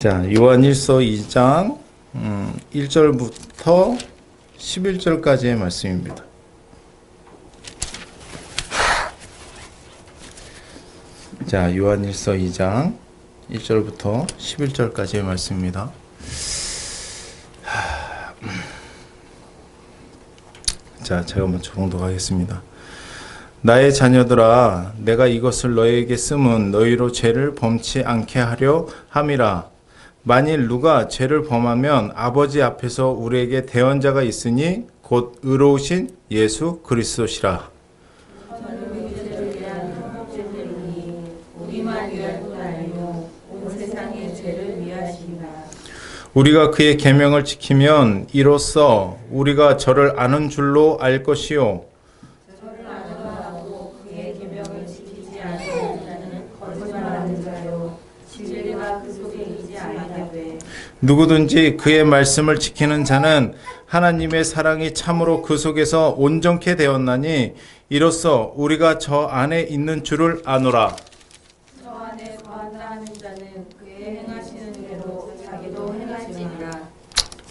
자, 요한일서 2장 1절부터 11절까지의 말씀입니다. 자, 요한일서 2장 1절부터 11절까지의 말씀입니다. 자, 제가 먼저 봉독하겠습니다. 나의 자녀들아, 내가 이것을 너희에게 쓰면 너희로 죄를 범치 않게 하려 함이라. 만일 누가 죄를 범하면 아버지 앞에서 우리에게 대언자가 있으니 곧 의로우신 예수 그리스도시라. 우리가 그의 계명을 지키면 이로써 우리가 저를 아는 줄로 알 것이요. 저를 아노라고 그의 계명을 지키지 않는 자는 거짓말하는 자요, 진리가 그 속에 있지 아니하되. 누구든지 그의 말씀을 지키는 자는 하나님의 사랑이 참으로 그 속에서 온전케 되었나니 이로써 우리가 저 안에 있는 줄을 아노라. 저 안에 거한다 하는 자는 그의 행하시는 대로 자기도 행할지니라.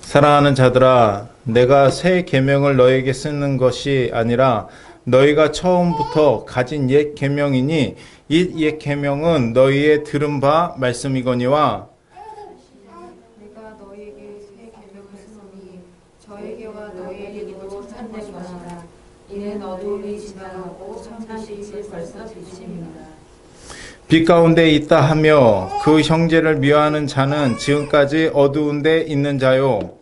사랑하는 자들아, 내가 새 계명을 너에게 쓰는 것이 아니라 너희가 처음부터 가진 옛 계명이니 이 옛 계명은 너희의 들은 바 말씀이거니와. 내가 너희에게 새 계명을 쓰노니 저에게와 너희에게도 참된 것이다. 이는 어두움이 지나가고 참빛이 벌써 비칩니다. 빛 가운데 있다 하며 그 형제를 미워하는 자는 지금까지 어두운 데 있는 자요.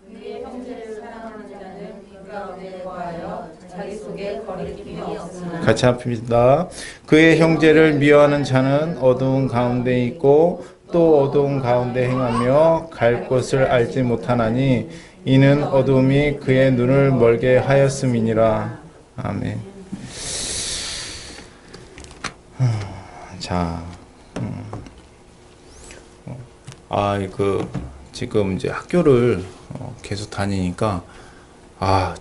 그의 형제를 사랑하는 자는 빛 가운데 거하여 자기 속에 거리낌이 없으나. 같이 합시다. 그의 형제를 미워하는 자는 어두운 가운데 있고 또 어두운 가운데 행하며 갈 곳을 알지 못하나니 이는 어두움이 그의 눈을 멀게 하였음이니라. 아멘. 자, 지금 이제 학교를 계속 다니니까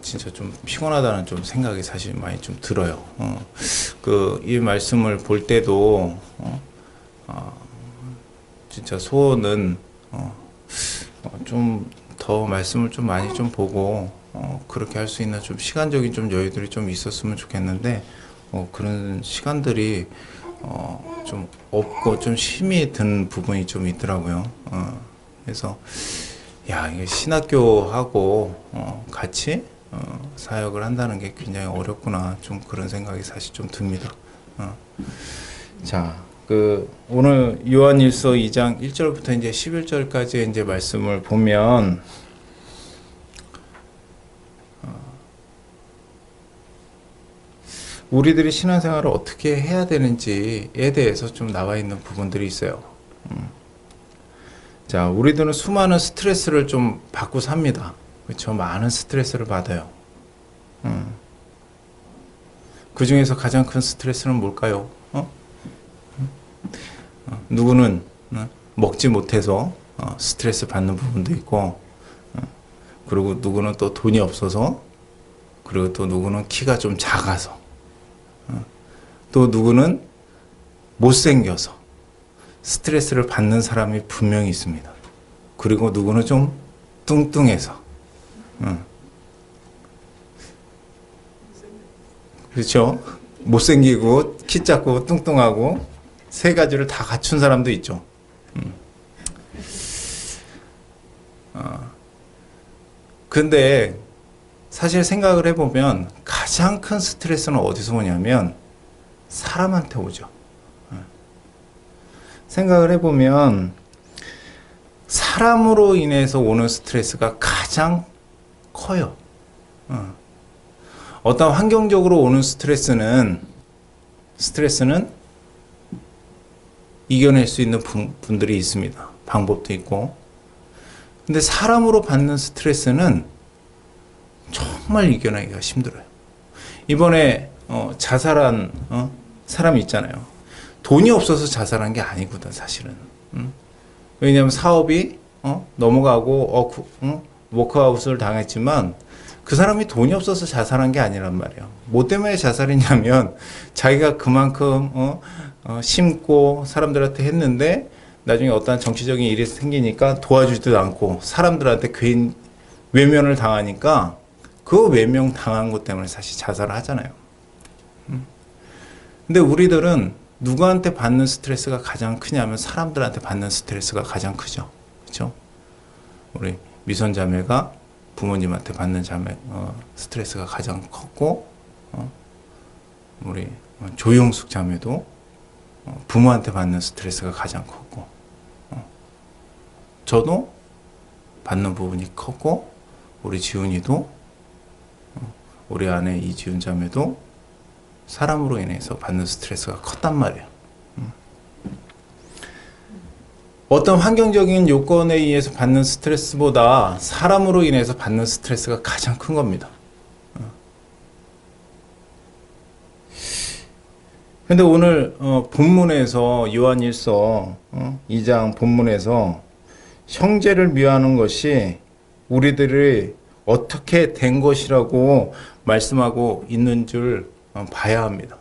진짜 좀 피곤하다는 좀 생각이 사실 많이 좀 들어요. 이 말씀을 볼 때도 진짜 소원은 좀 더 말씀을 좀 많이 좀 보고 그렇게 할 수 있는 좀 시간적인 좀 여유들이 좀 있었으면 좋겠는데 그런 시간들이 좀 없고 좀 힘이 든 부분이 좀 있더라고요. 그래서 이게 신학교하고 같이 사역을 한다는 게 굉장히 어렵구나, 좀 그런 생각이 사실 좀 듭니다. 자, 오늘 요한일서 2장 1절부터 이제 11절까지 이제 말씀을 보면 우리들이 신앙생활을 어떻게 해야 되는지에 대해서 좀 나와 있는 부분들이 있어요. 자, 우리들은 수많은 스트레스를 좀 받고 삽니다. 그렇죠? 많은 스트레스를 받아요. 그 중에서 가장 큰 스트레스는 뭘까요? 누구는 먹지 못해서 스트레스 받는 부분도 있고, 그리고 누구는 또 돈이 없어서, 그리고 또 누구는 키가 좀 작아서, 또 누구는 못생겨서 스트레스를 받는 사람이 분명히 있습니다. 그리고 누구는 좀 뚱뚱해서, 그렇죠? 못생기고 키 작고 뚱뚱하고 세 가지를 다 갖춘 사람도 있죠. 근데 사실 생각을 해보면 가장 큰 스트레스는 어디서 오냐면 사람한테 오죠. 생각을 해보면 사람으로 인해서 오는 스트레스가 가장 커요. 어떤 환경적으로 오는 스트레스는 이겨낼 수 있는 분들이 있습니다. 방법도 있고. 근데 사람으로 받는 스트레스는 정말 이겨내기가 힘들어요. 이번에 자살한 사람이 있잖아요. 돈이 없어서 자살한 게 아니거든, 사실은. 왜냐하면 사업이 넘어가고 워크아웃을 당했지만 그 사람이 돈이 없어서 자살한 게 아니란 말이에요. 뭐 때문에 자살했냐면 자기가 그만큼 심고 사람들한테 했는데 나중에 어떤 정치적인 일이 생기니까 도와주지도 않고 사람들한테 괜히 외면을 당하니까 그 외면 당한 것 때문에 사실 자살을 하잖아요. 근데 우리들은 누구한테 받는 스트레스가 가장 크냐면 사람들한테 받는 스트레스가 가장 크죠. 그렇죠? 우리 미선 자매가 부모님한테 받는 스트레스가 가장 컸고, 우리 조영숙 자매도 부모한테 받는 스트레스가 가장 컸고, 저도 받는 부분이 컸고, 우리 지훈이도, 우리 아내 이지훈 자매도 사람으로 인해서 받는 스트레스가 컸단 말이에요. 어떤 환경적인 요건에 의해서 받는 스트레스보다 사람으로 인해서 받는 스트레스가 가장 큰 겁니다. 근데 오늘 본문에서 요한일서 2장 본문에서 형제를 미워하는 것이 우리들이 어떻게 된 것이라고 말씀하고 있는 줄 봐야 합니다.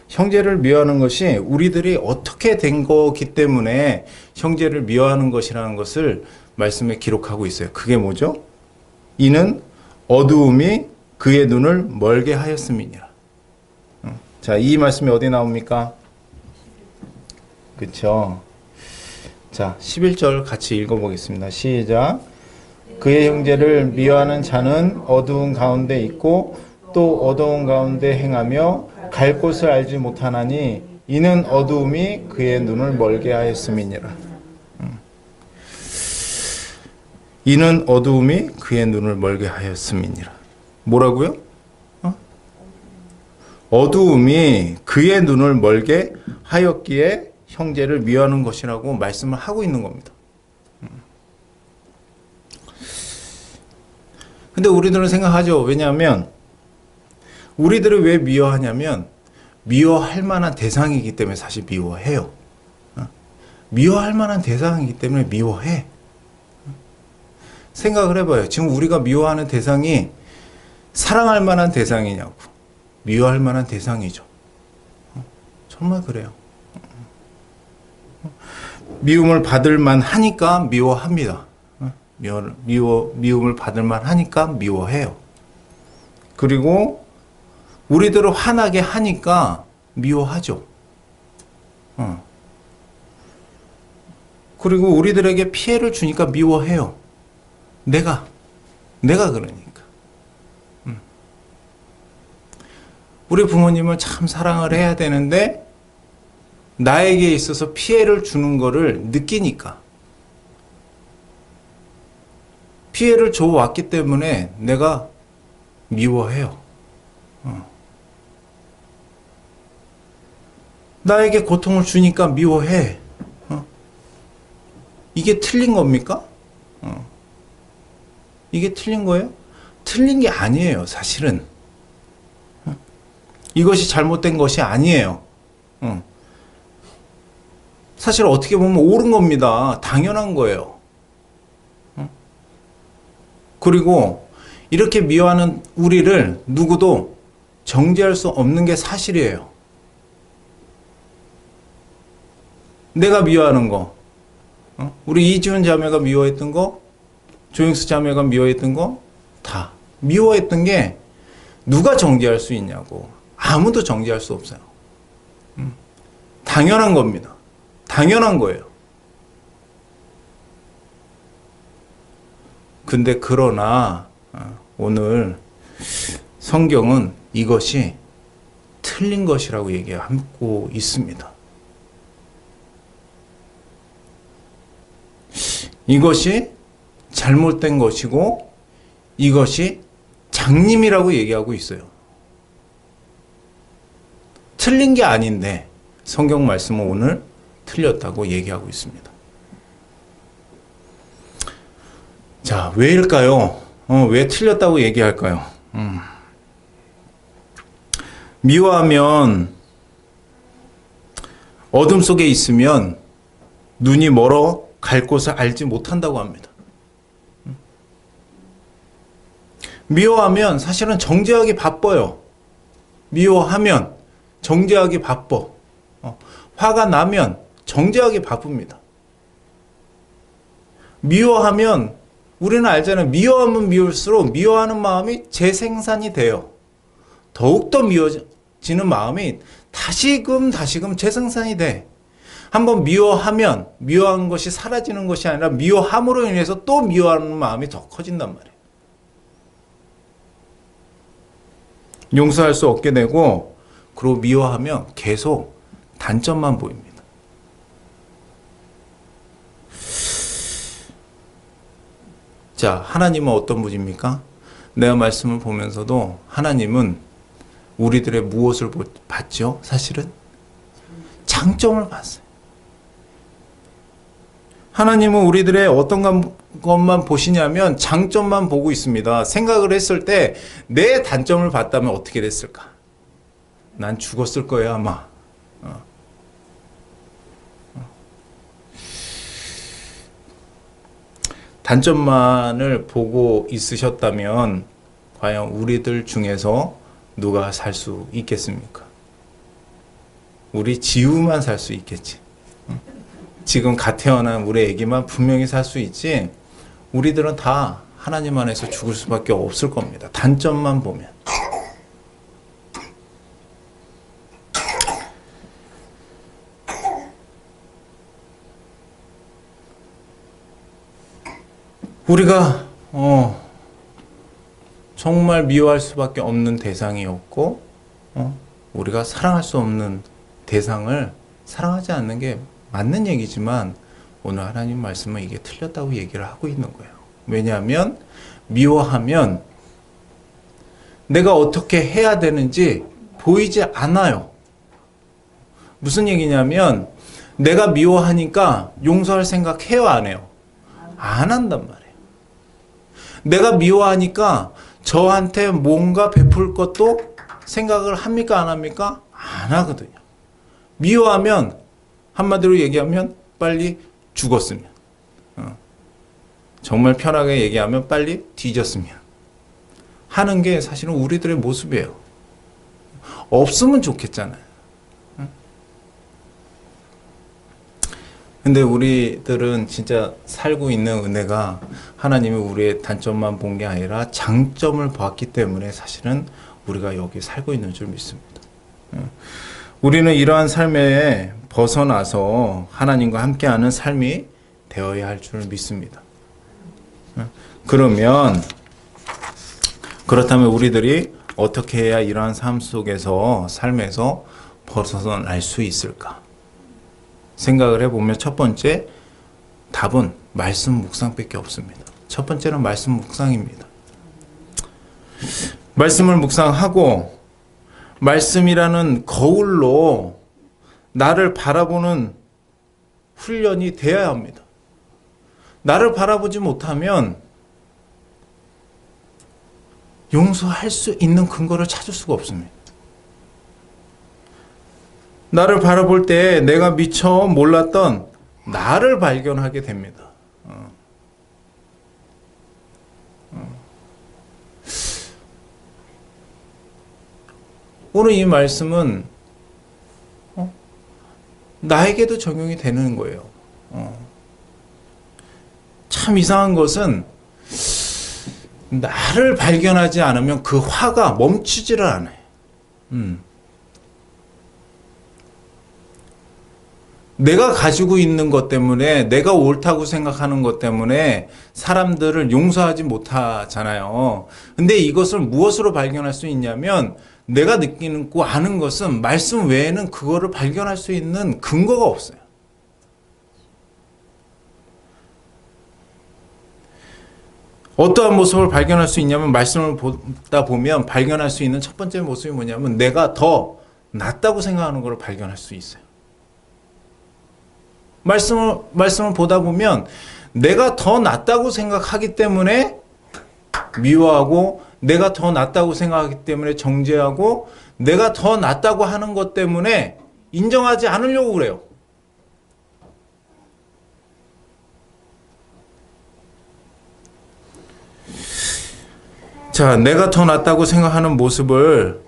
형제를 미워하는 것이 우리들이 어떻게 된 거기 때문에 형제를 미워하는 것이라는 것을 말씀에 기록하고 있어요. 그게 뭐죠? 이는 어두움이 그의 눈을 멀게 하였음이니라. 자, 이 말씀이 어디 나옵니까? 그쵸? 자, 11절 같이 읽어보겠습니다. 시작. 그의 형제를 미워하는 자는 어두운 가운데 있고 또 어두운 가운데 행하며 갈 곳을 알지 못하나니 이는 어두움이 그의 눈을 멀게 하였음이니라. 이는 어두움이 그의 눈을 멀게 하였음이니라. 뭐라고요? 어두움이 그의 눈을 멀게 하였기에 형제를 미워하는 것이라고 말씀을 하고 있는 겁니다. 근데 우리들은 생각하죠. 왜냐하면 우리들을 왜 미워하냐면 미워할 만한 대상이기 때문에 사실 미워해요. 미워할 만한 대상이기 때문에 미워해. 생각을 해봐요. 지금 우리가 미워하는 대상이 사랑할 만한 대상이냐고. 미워할 만한 대상이죠. 정말 그래요. 미움을 받을 만하니까 미워합니다. 미움을 받을 만하니까 미워해요. 그리고 우리들을 화나게 하니까 미워하죠. 그리고 우리들에게 피해를 주니까 미워해요. 내가 그러니까. 우리 부모님을 참 사랑을 해야 되는데 나에게 있어서 피해를 주는 거를 느끼니까. 피해를 줘왔기 때문에 내가 미워해요. 나에게 고통을 주니까 미워해. 이게 틀린 겁니까? 이게 틀린 거예요? 틀린 게 아니에요, 사실은. 이것이 잘못된 것이 아니에요. 사실 어떻게 보면 옳은 겁니다. 당연한 거예요. 그리고 이렇게 미워하는 우리를 누구도 정죄할 수 없는 게 사실이에요. 내가 미워하는 거, 우리 이지훈 자매가 미워했던 거, 조영수 자매가 미워했던 거, 다 미워했던 게 누가 정죄할 수 있냐고. 아무도 정죄할 수 없어요. 당연한 겁니다. 당연한 거예요. 근데 그러나 오늘 성경은 이것이 틀린 것이라고 얘기하고 있습니다. 이것이 잘못된 것이고 이것이 장님이라고 얘기하고 있어요. 틀린 게 아닌데 성경 말씀은 오늘 틀렸다고 얘기하고 있습니다. 자, 왜일까요? 왜 틀렸다고 얘기할까요? 미워하면 어둠 속에 있으면 눈이 멀어 갈 곳을 알지 못한다고 합니다. 미워하면 사실은 정죄하기 바빠요. 미워하면 정죄하기 바빠. 화가 나면 정죄하기 바쁩니다. 미워하면 우리는 알잖아요. 미워하면 미울수록 미워하는 마음이 재생산이 돼요. 더욱더 미워지는 마음이 다시금 재생산이 돼. 한번 미워하면 미워한 것이 사라지는 것이 아니라 미워함으로 인해서 또 미워하는 마음이 더 커진단 말이에요. 용서할 수 없게 되고 그리고 미워하면 계속 단점만 보입니다. 자, 하나님은 어떤 분입니까? 내가 말씀을 보면서도 하나님은 우리들의 무엇을 봤죠? 사실은 장점을 봤어요. 하나님은 우리들의 어떤 것만 보시냐면 장점만 보고 있습니다. 생각을 했을 때 내 단점을 봤다면 어떻게 됐을까? 난 죽었을 거예요, 아마. 단점만을 보고 있으셨다면 과연 우리들 중에서 누가 살 수 있겠습니까? 우리 지우만 살 수 있겠지. 지금 갓 태어난 우리 애기만 분명히 살 수 있지, 우리들은 다 하나님 안에서 죽을 수밖에 없을 겁니다. 단점만 보면. 우리가 정말 미워할 수밖에 없는 대상이었고 우리가 사랑할 수 없는 대상을 사랑하지 않는 게 맞는 얘기지만 오늘 하나님 말씀은 이게 틀렸다고 얘기를 하고 있는 거예요. 왜냐하면 미워하면 내가 어떻게 해야 되는지 보이지 않아요. 무슨 얘기냐면 내가 미워하니까 용서할 생각 해요, 안 해요? 안 한단 말이에요. 내가 미워하니까 저한테 뭔가 베풀 것도 생각을 합니까, 안 합니까? 안 하거든요. 미워하면 한마디로 얘기하면 빨리 죽었으면, 정말 편하게 얘기하면 빨리 뒤졌으면 하는 게 사실은 우리들의 모습이에요. 없으면 좋겠잖아요. 근데 우리들은 진짜 살고 있는 은혜가 하나님이 우리의 단점만 본 게 아니라 장점을 봤기 때문에 사실은 우리가 여기 살고 있는 줄 믿습니다. 우리는 이러한 삶에 벗어나서 하나님과 함께하는 삶이 되어야 할 줄 믿습니다. 그렇다면 우리들이 어떻게 해야 이러한 삶 속에서, 삶에서 벗어날 수 있을까? 생각을 해보면 첫 번째 답은 말씀 묵상밖에 없습니다. 첫 번째는 말씀 묵상입니다. 말씀을 묵상하고 말씀이라는 거울로 나를 바라보는 훈련이 되어야 합니다. 나를 바라보지 못하면 용서할 수 있는 근거를 찾을 수가 없습니다. 나를 바라볼 때 내가 미처 몰랐던 나를 발견하게 됩니다. 오늘 이 말씀은 나에게도 적용이 되는 거예요. 참 이상한 것은 나를 발견하지 않으면 그 화가 멈추지를 않아요. 내가 가지고 있는 것 때문에, 내가 옳다고 생각하는 것 때문에 사람들을 용서하지 못하잖아요. 근데 이것을 무엇으로 발견할 수 있냐면, 내가 느끼고 아는 것은 말씀 외에는 그거를 발견할 수 있는 근거가 없어요. 어떠한 모습을 발견할 수 있냐면, 말씀을 보다 보면 발견할 수 있는 첫 번째 모습이 뭐냐면 내가 더 낫다고 생각하는 걸 발견할 수 있어요. 말씀을 보다 보면 내가 더 낫다고 생각하기 때문에 미워하고, 내가 더 낫다고 생각하기 때문에 정죄하고, 내가 더 낫다고 하는 것 때문에 인정하지 않으려고 그래요. 자, 내가 더 낫다고 생각하는 모습을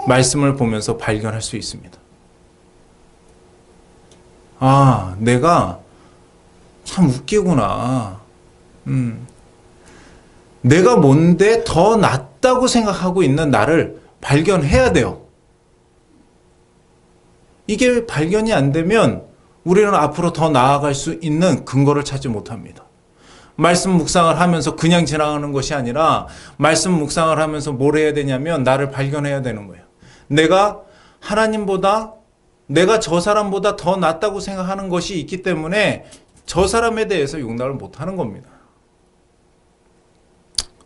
말씀을 보면서 발견할 수 있습니다. 아, 내가 참 웃기구나. 내가 뭔데 더 낫다고 생각하고 있는 나를 발견해야 돼요. 이게 발견이 안 되면 우리는 앞으로 더 나아갈 수 있는 근거를 찾지 못합니다. 말씀 묵상을 하면서 그냥 지나가는 것이 아니라 말씀 묵상을 하면서 뭘 해야 되냐면 나를 발견해야 되는 거예요. 내가 하나님보다 내가 저 사람보다 더 낫다고 생각하는 것이 있기 때문에 저 사람에 대해서 용납을 못하는 겁니다.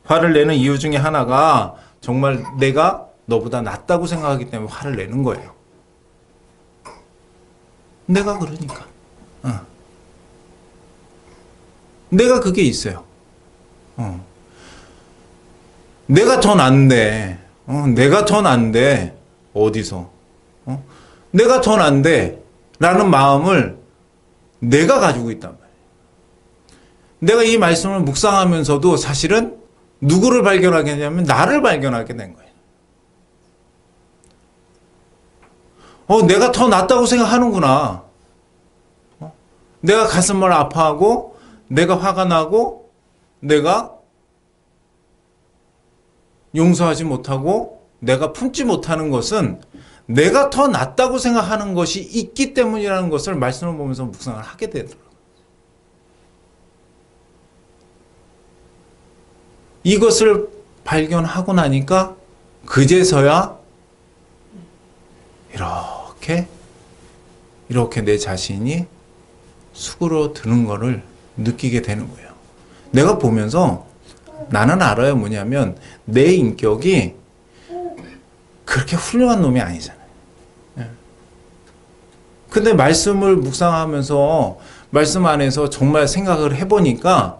화를 내는 이유 중에 하나가 정말 내가 너보다 낫다고 생각하기 때문에 화를 내는 거예요. 내가 그러니까. 내가 그게 있어요. 내가 더 난데, 내가 더 난데, 어디서? 내가 더 난데, 라는 마음을 내가 가지고 있단 말이에요. 내가 이 말씀을 묵상하면서도 사실은 누구를 발견하게 되냐면 나를 발견하게 된 거예요. 내가 더 낫다고 생각하는구나. 내가 가슴을 아파하고, 내가 화가 나고, 내가 용서하지 못하고, 내가 품지 못하는 것은 내가 더 낫다고 생각하는 것이 있기 때문이라는 것을 말씀을 보면서 묵상을 하게 되더라고요. 이것을 발견하고 나니까 그제서야 이렇게 내 자신이 수그러드는 것을 느끼게 되는 거예요. 내가 보면서 나는 알아요. 뭐냐면 내 인격이 그렇게 훌륭한 놈이 아니잖아요. 근데 말씀을 묵상하면서 말씀 안에서 정말 생각을 해보니까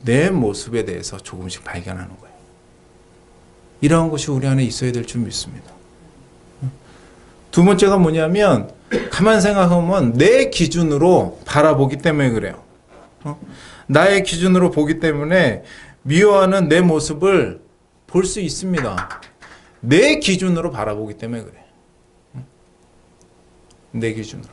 내 모습에 대해서 조금씩 발견하는 거예요. 이러한 것이 우리 안에 있어야 될 줄 믿습니다. 두 번째가 뭐냐면 가만 생각하면 내 기준으로 바라보기 때문에 그래요. 나의 기준으로 보기 때문에 미워하는 내 모습을 볼 수 있습니다. 내 기준으로 바라보기 때문에 그래. 내 기준으로.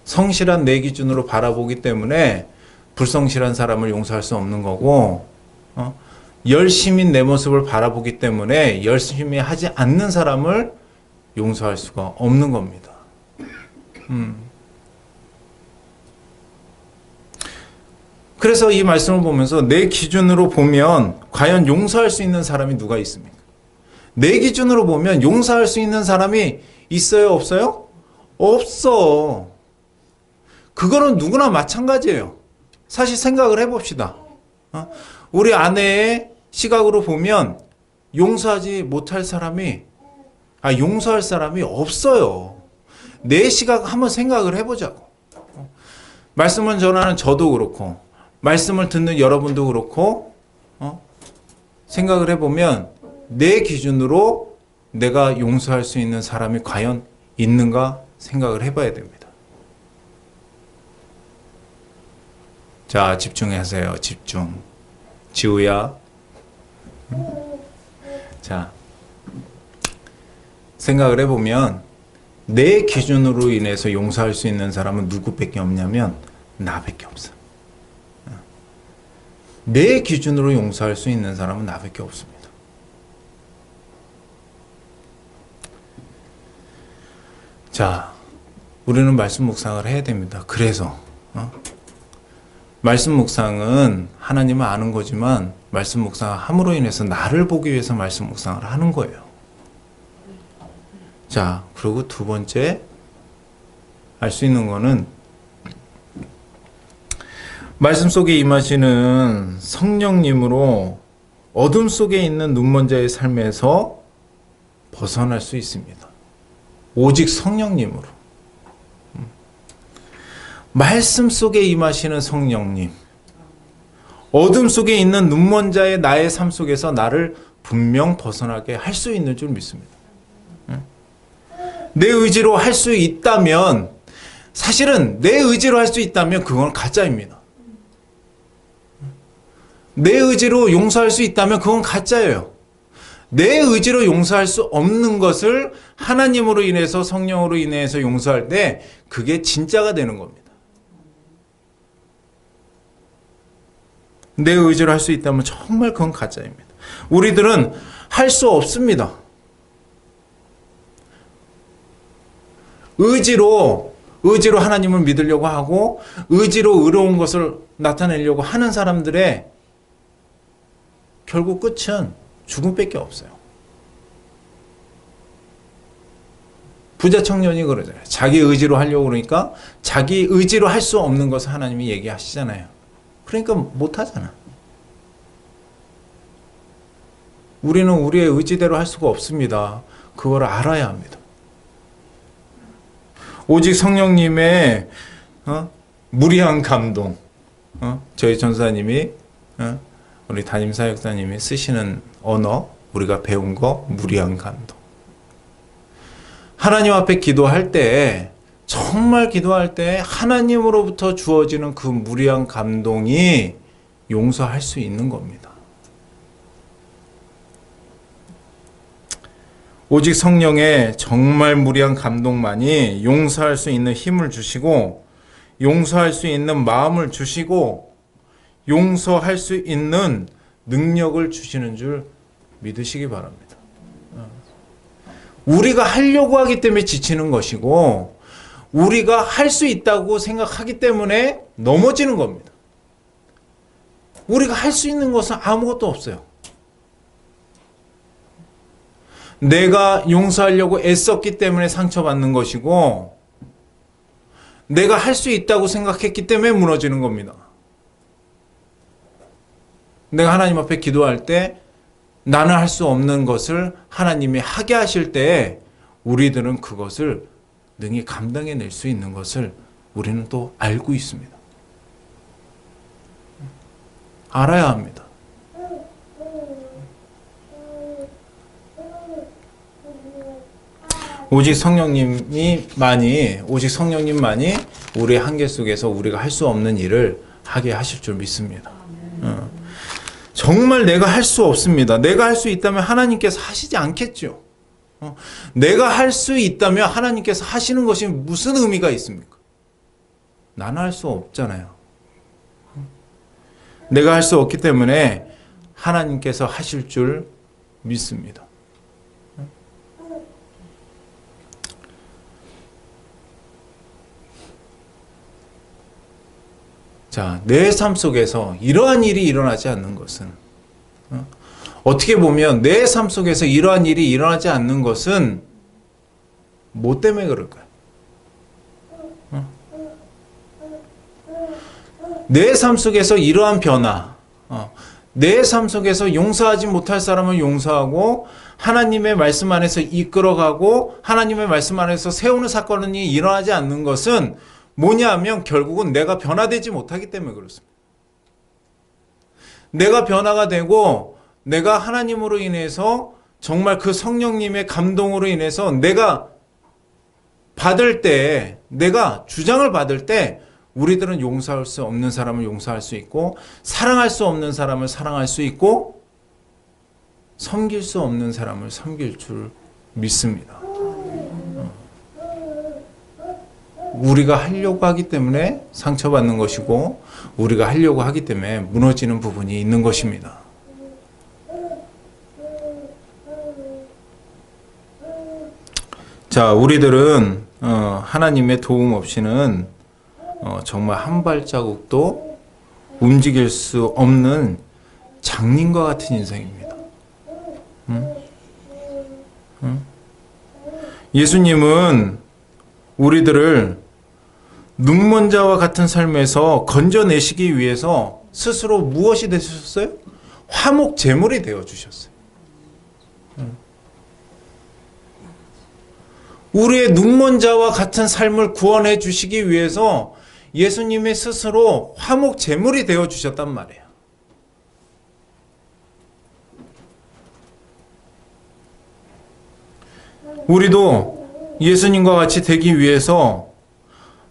성실한 내 기준으로 바라보기 때문에 불성실한 사람을 용서할 수 없는 거고, 열심인 내 모습을 바라보기 때문에 열심히 하지 않는 사람을 용서할 수가 없는 겁니다. 그래서 이 말씀을 보면서 내 기준으로 보면 과연 용서할 수 있는 사람이 누가 있습니까? 내 기준으로 보면 용서할 수 있는 사람이 있어요, 없어요? 없어. 그거는 누구나 마찬가지예요. 사실 생각을 해봅시다. 우리 아내의 시각으로 보면 용서하지 못할 사람이, 용서할 사람이 없어요. 내 시각 한번 생각을 해보자고. 말씀을 전하는 저도 그렇고, 말씀을 듣는 여러분도 그렇고, 생각을 해보면 내 기준으로 내가 용서할 수 있는 사람이 과연 있는가 생각을 해봐야 됩니다. 자, 집중하세요. 집중. 지우야. 자, 생각을 해보면 내 기준으로 인해서 용서할 수 있는 사람은 누구밖에 없냐면 나밖에 없어. 내 기준으로 용서할 수 있는 사람은 나밖에 없습니다. 자, 우리는 말씀 묵상을 해야 됩니다. 그래서 말씀 묵상은 하나님을 아는 거지만 말씀 묵상을 함으로 인해서 나를 보기 위해서 말씀 묵상을 하는 거예요. 자, 그리고 두 번째 알 수 있는 거는 말씀 속에 임하시는 성령님으로 어둠 속에 있는 눈먼 자의 삶에서 벗어날 수 있습니다. 오직 성령님으로. 말씀 속에 임하시는 성령님. 어둠 속에 있는 눈먼 자의 나의 삶 속에서 나를 분명 벗어나게 할 수 있는 줄 믿습니다. 내 의지로 할 수 있다면, 사실은 내 의지로 할 수 있다면 그건 가짜입니다. 내 의지로 용서할 수 있다면 그건 가짜예요. 내 의지로 용서할 수 없는 것을 하나님으로 인해서 성령으로 인해서 용서할 때 그게 진짜가 되는 겁니다. 내 의지로 할 수 있다면 정말 그건 가짜입니다. 우리들은 할 수 없습니다. 의지로 하나님을 믿으려고 하고 의지로 의로운 것을 나타내려고 하는 사람들의 결국 끝은 죽음밖에 없어요. 부자 청년이 그러잖아요. 자기 의지로 하려고 그러니까 자기 의지로 할 수 없는 것을 하나님이 얘기하시잖아요. 그러니까 못하잖아. 우리는 우리의 의지대로 할 수가 없습니다. 그걸 알아야 합니다. 오직 성령님의 무리한 감동, 저희 전사님이 우리 담임사역사님이 쓰시는 언어, 우리가 배운 거 무리한 감동. 하나님 앞에 기도할 때, 정말 기도할 때 하나님으로부터 주어지는 그 무리한 감동이 용서할 수 있는 겁니다. 오직 성령의 정말 무리한 감동만이 용서할 수 있는 힘을 주시고, 용서할 수 있는 마음을 주시고, 용서할 수 있는 능력을 주시는 줄 믿으시기 바랍니다. 우리가 하려고 하기 때문에 지치는 것이고, 우리가 할 수 있다고 생각하기 때문에 넘어지는 겁니다. 우리가 할 수 있는 것은 아무것도 없어요. 내가 용서하려고 애썼기 때문에 상처받는 것이고, 내가 할 수 있다고 생각했기 때문에 무너지는 겁니다. 내가 하나님 앞에 기도할 때 나는 할 수 없는 것을 하나님이 하게 하실 때 우리들은 그것을 능히 감당해낼 수 있는 것을 우리는 또 알고 있습니다. 알아야 합니다. 오직 성령님만이 우리의 한계 속에서 우리가 할 수 없는 일을 하게 하실 줄 믿습니다. 정말 내가 할 수 없습니다. 내가 할 수 있다면 하나님께서 하시지 않겠죠. 내가 할 수 있다면 하나님께서 하시는 것이 무슨 의미가 있습니까? 나는 할 수 없잖아요. 내가 할 수 없기 때문에 하나님께서 하실 줄 믿습니다. 자, 내 삶 속에서 이러한 일이 일어나지 않는 것은, 어떻게 보면 내 삶 속에서 이러한 일이 일어나지 않는 것은 뭐 때문에 그럴까요? 내 삶 속에서 이러한 변화, 내 삶 속에서 용서하지 못할 사람을 용서하고 하나님의 말씀 안에서 이끌어가고 하나님의 말씀 안에서 세우는 사건이 일어나지 않는 것은 뭐냐 하면 결국은 내가 변화되지 못하기 때문에 그렇습니다. 내가 변화가 되고 내가 하나님으로 인해서 정말 그 성령님의 감동으로 인해서 내가 받을 때, 내가 주장을 받을 때 우리들은 용서할 수 없는 사람을 용서할 수 있고 사랑할 수 없는 사람을 사랑할 수 있고 섬길 수 없는 사람을 섬길 줄 믿습니다. 우리가 하려고 하기 때문에 상처받는 것이고 우리가 하려고 하기 때문에 무너지는 부분이 있는 것입니다. 자, 우리들은 하나님의 도움 없이는 정말 한 발자국도 움직일 수 없는 장님과 같은 인생입니다. 예수님은 우리들을 눈먼 자와 같은 삶에서 건져내시기 위해서 스스로 무엇이 되셨어요? 화목 제물이 되어주셨어요. 우리의 눈먼 자와 같은 삶을 구원해 주시기 위해서 예수님이 스스로 화목 제물이 되어주셨단 말이에요. 우리도 예수님과 같이 되기 위해서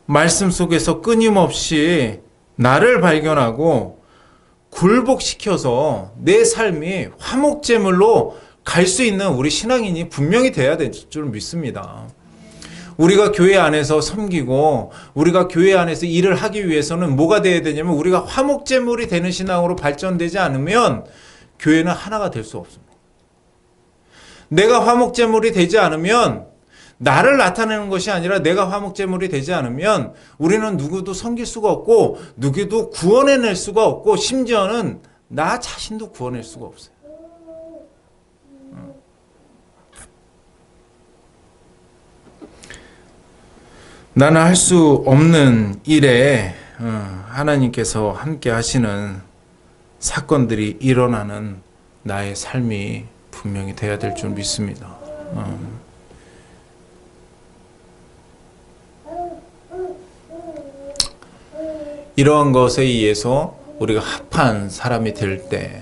말씀 속에서 끊임없이 나를 발견하고 굴복시켜서 내 삶이 화목제물로 갈 수 있는 우리 신앙인이 분명히 돼야 될 줄 믿습니다. 우리가 교회 안에서 섬기고 우리가 교회 안에서 일을 하기 위해서는 뭐가 돼야 되냐면 우리가 화목제물이 되는 신앙으로 발전되지 않으면 교회는 하나가 될 수 없습니다. 내가 화목제물이 되지 않으면 나를 나타내는 것이 아니라 내가 화목제물이 되지 않으면 우리는 누구도 섬길 수가 없고 누구도 구원해낼 수가 없고 심지어는 나 자신도 구원할 수가 없어요. 나는 할 수 없는 일에 하나님께서 함께 하시는 사건들이 일어나는 나의 삶이 분명히 돼야 될 줄 믿습니다. 이러한 것에 의해서 우리가 합한 사람이 될 때,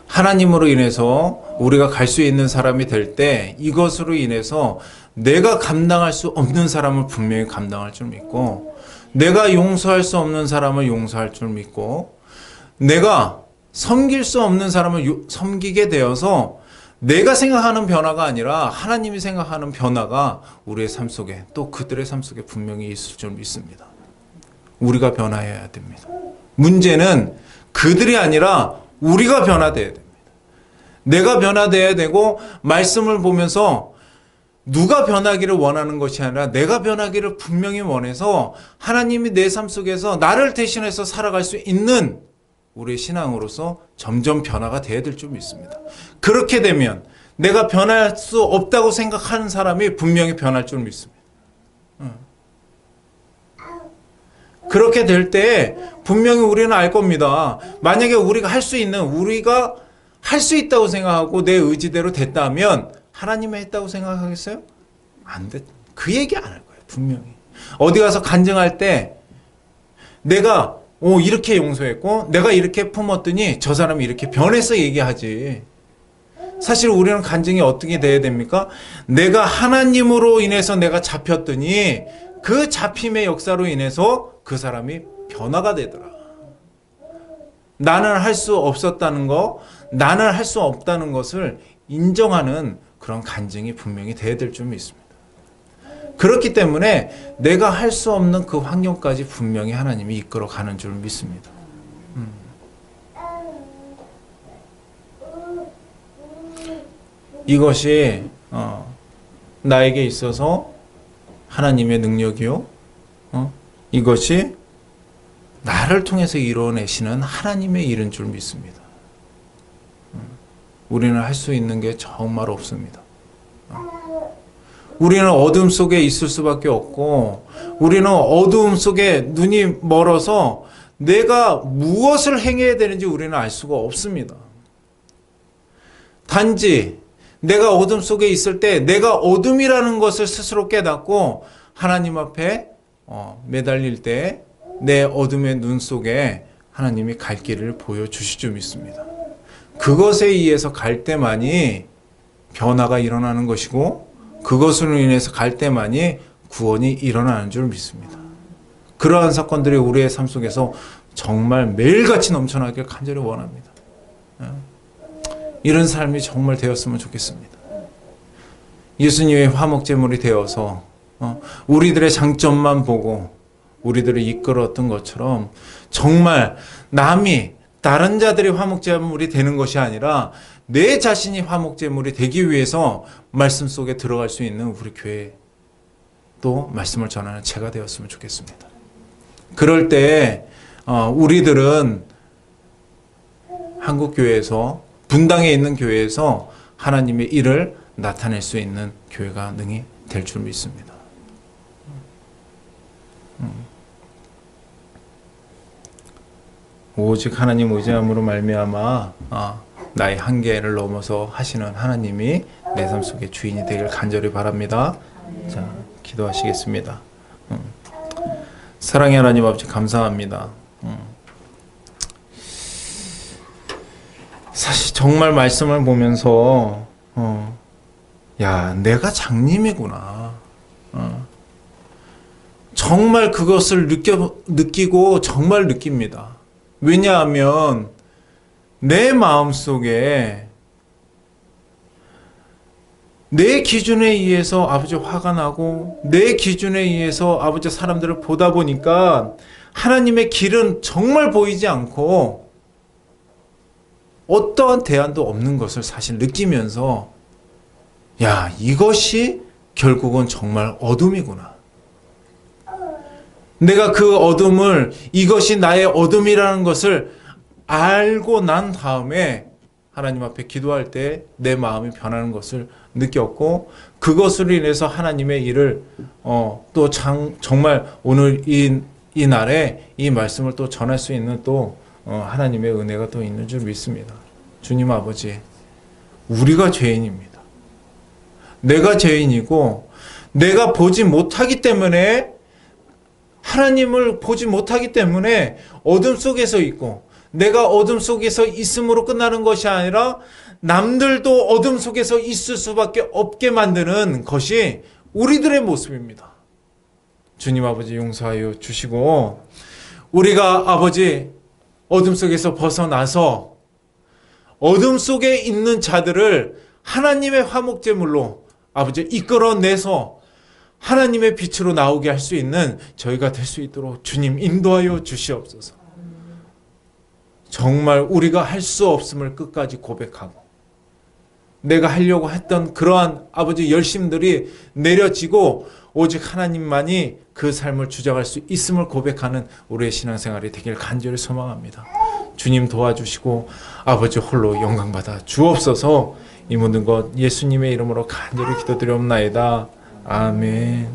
하나님으로 인해서 우리가 갈 수 있는 사람이 될 때, 이것으로 인해서 내가 감당할 수 없는 사람을 분명히 감당할 줄 믿고, 내가 용서할 수 없는 사람을 용서할 줄 믿고, 내가 섬길 수 없는 사람을 섬기게 되어서 내가 생각하는 변화가 아니라 하나님이 생각하는 변화가 우리의 삶 속에 또 그들의 삶 속에 분명히 있을 줄 믿습니다. 우리가 변화해야 됩니다. 문제는 그들이 아니라 우리가 변화돼야 됩니다. 내가 변화돼야 되고 말씀을 보면서 누가 변하기를 원하는 것이 아니라 내가 변하기를 분명히 원해서 하나님이 내 삶 속에서 나를 대신해서 살아갈 수 있는 우리의 신앙으로서 점점 변화가 돼야 될 줄 믿습니다. 그렇게 되면 내가 변할 수 없다고 생각하는 사람이 분명히 변할 줄 믿습니다. 그렇게 될 때 분명히 우리는 알 겁니다. 만약에 우리가 할 수 있는, 우리가 할 수 있다고 생각하고 내 의지대로 됐다면 하나님이 했다고 생각하겠어요? 안 됐. 그 얘기 안 할 거예요. 분명히. 어디 가서 간증할 때 내가 이렇게 용서했고 내가 이렇게 품었더니 저 사람이 이렇게 변해서 얘기하지. 사실 우리는 간증이 어떻게 돼야 됩니까? 내가 하나님으로 인해서 내가 잡혔더니 그 잡힘의 역사로 인해서 그 사람이 변화가 되더라. 나는 할 수 없었다는 거, 나는 할 수 없다는 것을 인정하는 그런 간증이 분명히 돼야 될 줄 믿습니다. 그렇기 때문에 내가 할 수 없는 그 환경까지 분명히 하나님이 이끌어가는 줄 믿습니다. 이것이 나에게 있어서 하나님의 능력이요, 이것이 나를 통해서 이루어내시는 하나님의 일인 줄 믿습니다. 우리는 할 수 있는 게 정말 없습니다. 우리는 어둠 속에 있을 수밖에 없고 우리는 어두움 속에 눈이 멀어서 내가 무엇을 행해야 되는지 우리는 알 수가 없습니다. 단지 내가 어둠 속에 있을 때 내가 어둠이라는 것을 스스로 깨닫고 하나님 앞에 매달릴 때 내 어둠의 눈 속에 하나님이 갈 길을 보여주실 줄 믿습니다. 그것에 의해서 갈 때만이 변화가 일어나는 것이고 그것으로 인해서 갈 때만이 구원이 일어나는 줄 믿습니다. 그러한 사건들이 우리의 삶 속에서 정말 매일같이 넘쳐나길 간절히 원합니다. 이런 삶이 정말 되었으면 좋겠습니다. 예수님의 화목제물이 되어서 우리들의 장점만 보고 우리들을 이끌었던 것처럼 정말 남이 다른 자들이 화목제물이 되는 것이 아니라 내 자신이 화목제물이 되기 위해서 말씀 속에 들어갈 수 있는 우리 교회 또 말씀을 전하는 제가 되었으면 좋겠습니다. 그럴 때 우리들은 한국교회에서 분당에 있는 교회에서 하나님의 일을 나타낼 수 있는 교회가 능히 될 줄 믿습니다. 오직 하나님 의지함으로 말미암아 나의 한계를 넘어서 하시는 하나님이 내 삶 속의 주인이 되길 간절히 바랍니다. 자, 기도하시겠습니다. 사랑의 하나님 아버지 감사합니다. 사실 정말 말씀을 보면서 야, 내가 장님이구나. 정말 그것을 느끼고 정말 느낍니다. 왜냐하면 내 마음속에 내 기준에 의해서 아버지 화가 나고 내 기준에 의해서 아버지 사람들을 보다 보니까 하나님의 길은 정말 보이지 않고 어떠한 대안도 없는 것을 사실 느끼면서 야, 이것이 결국은 정말 어둠이구나. 내가 그 어둠을 이것이 나의 어둠이라는 것을 알고 난 다음에 하나님 앞에 기도할 때 내 마음이 변하는 것을 느꼈고 그것으로 인해서 하나님의 일을 또 정말 오늘 이 날에 이 말씀을 또 전할 수 있는 또 하나님의 은혜가 또 있는 줄 믿습니다. 주님 아버지, 우리가 죄인입니다. 내가 죄인이고 내가 보지 못하기 때문에 하나님을 보지 못하기 때문에 어둠 속에서 있고 내가 어둠 속에서 있음으로 끝나는 것이 아니라 남들도 어둠 속에서 있을 수밖에 없게 만드는 것이 우리들의 모습입니다. 주님 아버지 용서하여 주시고 우리가 아버지 어둠 속에서 벗어나서 어둠 속에 있는 자들을 하나님의 화목제물로 아버지 이끌어내서 하나님의 빛으로 나오게 할 수 있는 저희가 될 수 있도록 주님 인도하여 주시옵소서. 정말 우리가 할 수 없음을 끝까지 고백하고 내가 하려고 했던 그러한 아버지 열심들이 내려지고 오직 하나님만이 그 삶을 주장할 수 있음을 고백하는 우리의 신앙생활이 되길 간절히 소망합니다. 주님 도와주시고 아버지 홀로 영광받아 주옵소서. 이 모든 것 예수님의 이름으로 간절히 기도드리옵나이다. 아멘.